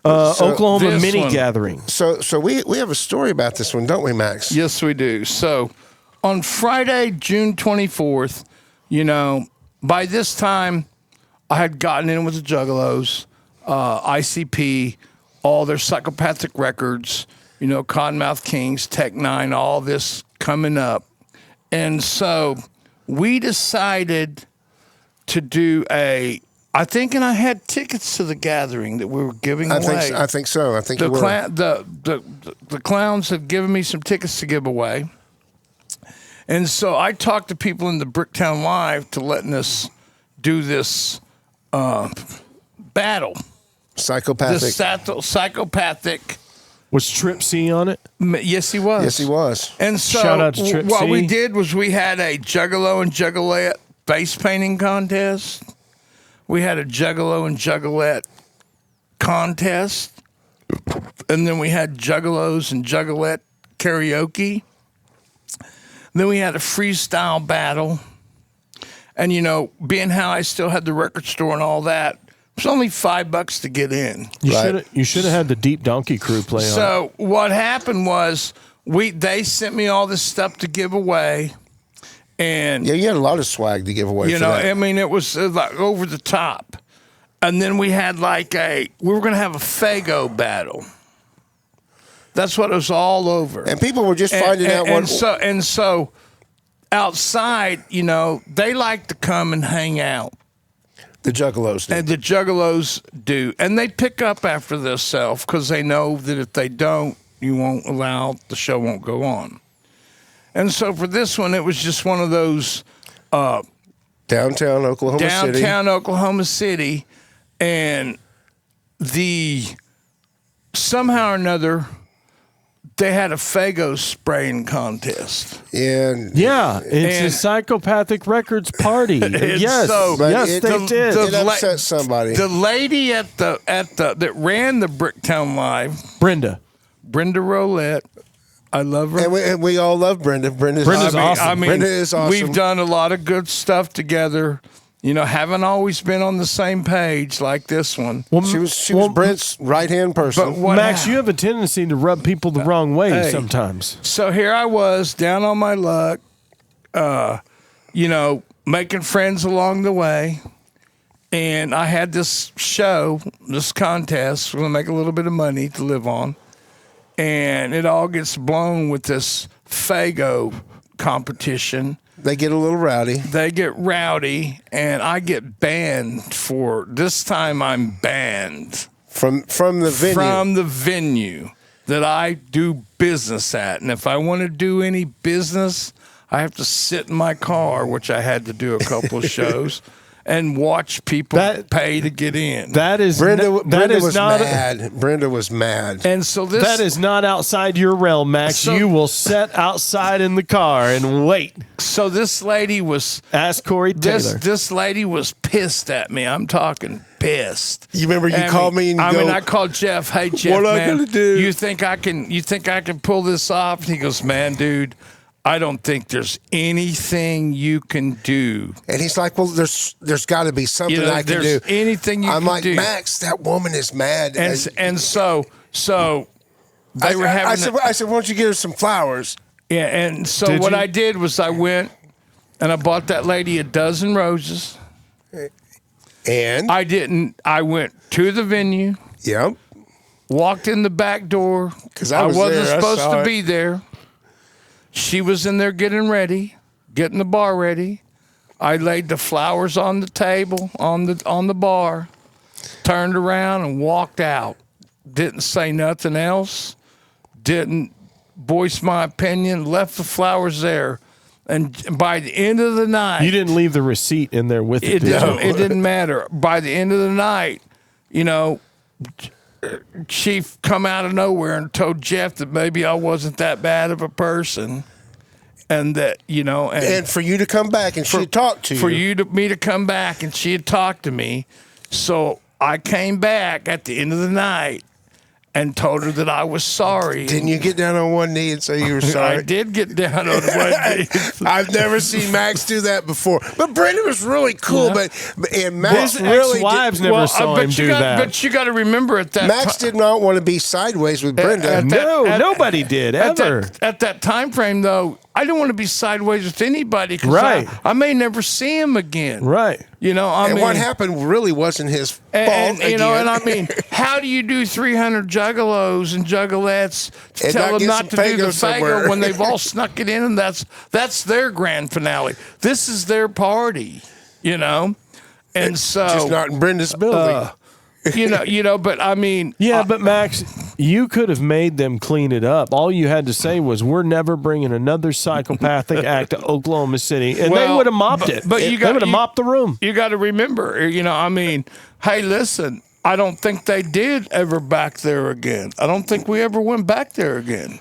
Oklahoma Mini Gathering. So we have a story about this one, don't we, Max? Yes, we do. So on Friday, June 24th, by this time I had gotten in with the Juggalos, ICP, all their psychopathic records, Cottonmouth Kings, Tech 9, all this coming up. And so we decided to do and I had tickets to the gathering that we were giving away. I think so. I think you were. The clowns have given me some tickets to give away. And so I talked to people in the Bricktown Live to letting us do this battle. Psychopathic. This psychopathic. Was Trip C on it? Yes, he was. Yes, he was. And so Shout out to Trip what C. we did was we had a Juggalo and Juggalette face painting contest. We had a Juggalo and Juggalette contest. And then we had Juggalos and Juggalette karaoke. Then we had a freestyle battle. And, being how I still had the record store and all that, it was only $5 to get in. You should have had the Deep Donkey Crew play on it. So what happened was they sent me all this stuff to give away. And yeah, you had a lot of swag to give away. It was like over the top. And then we had we were going to have a Faygo battle. That's what it was all over. And people were just finding out what. And so outside, they like to come and hang out. The Juggalos do. And the Juggalos do. And they pick up after themselves because they know that if they don't, the show won't go on. And so for this one, it was just one of those downtown Oklahoma City, and somehow or another they had a Faygo spraying contest. And it's a psychopathic records party. Yes, they did. It upset somebody. The lady that ran the Bricktown Live, Brenda Roulette. I love her. And we all love Brenda. Brenda's awesome. Brenda is awesome. We've done a lot of good stuff together. Haven't always been on the same page like this one. Well, she was Brent's right-hand person. But Max, you have a tendency to rub people the wrong way sometimes. So here I was, down on my luck, making friends along the way. And I had this show, this contest. We're going to make a little bit of money to live on. And it all gets blown with this Faygo competition. They get a little rowdy. They get rowdy, and I get banned for this time. I'm banned from the venue. From the venue that I do business at, and if I want to do any business, I have to sit in my car, which I had to do a couple of shows. And watch people pay to get in. Brenda was mad. Brenda was mad. And so that is not outside your realm, Max. You will sit outside in the car and wait. So this lady was... Ask Corey Taylor. This lady was pissed at me. I'm talking pissed. You remember you called me and I called Jeff. Hey, Jeff, what am I going to do? You think I can pull this off? And he goes, man, dude, I don't think there's anything you can do. And he's like, well, there's got to be something I can do. Anything you can do. I'm like, Max, that woman is mad. And so they were having... I said, why don't you get her some flowers? Yeah, and so what I did was I went and I bought that lady a dozen roses. And? I went to the venue. Yep. Walked in the back door. Because I wasn't supposed to be there. She was in there getting the bar ready. I laid the flowers on the table, on the bar, turned around and walked out. Didn't say nothing else. Didn't voice my opinion. Left the flowers there. And by the end of the night... You didn't leave the receipt in there with it, did you? It didn't matter. By the end of the night, Chief come out of nowhere and told Jeff that maybe I wasn't that bad of a person, and that and for you to come back and she talked to you, me to come back and she had talked to me, so I came back at the end of the night, and told her that I was sorry. Didn't you get down on one knee and say you were sorry? I did get down on one knee. I've never seen Max do that before. But Brenda was really cool. Yeah. And Max His really ex-wives never saw him do that. But you got to remember at that Max did not want to be sideways with Brenda. Nobody did ever. At that time frame, though, I didn't want to be sideways with anybody because Right. I may never see him again. Right. You know, And what happened really wasn't his fault. And, you know, again. and I mean, how do you do 300 juggalos and juggalettes to And tell not them get not to some do the Faygo somewhere? Faygo when they've all snuck it in, and that's their grand finale. This is their party, you know, and so Just not in Brenda's building. you know, but I mean, Yeah, but Max, you could have made them clean it up. All you had to say was, "We're never bringing another psychopathic act to Oklahoma City," and they Well, would have mopped it. but they you got- would have you- mopped the room. You got to remember, you know, I mean, hey, listen, I don't think they did ever back there again. I don't think we ever went back there again.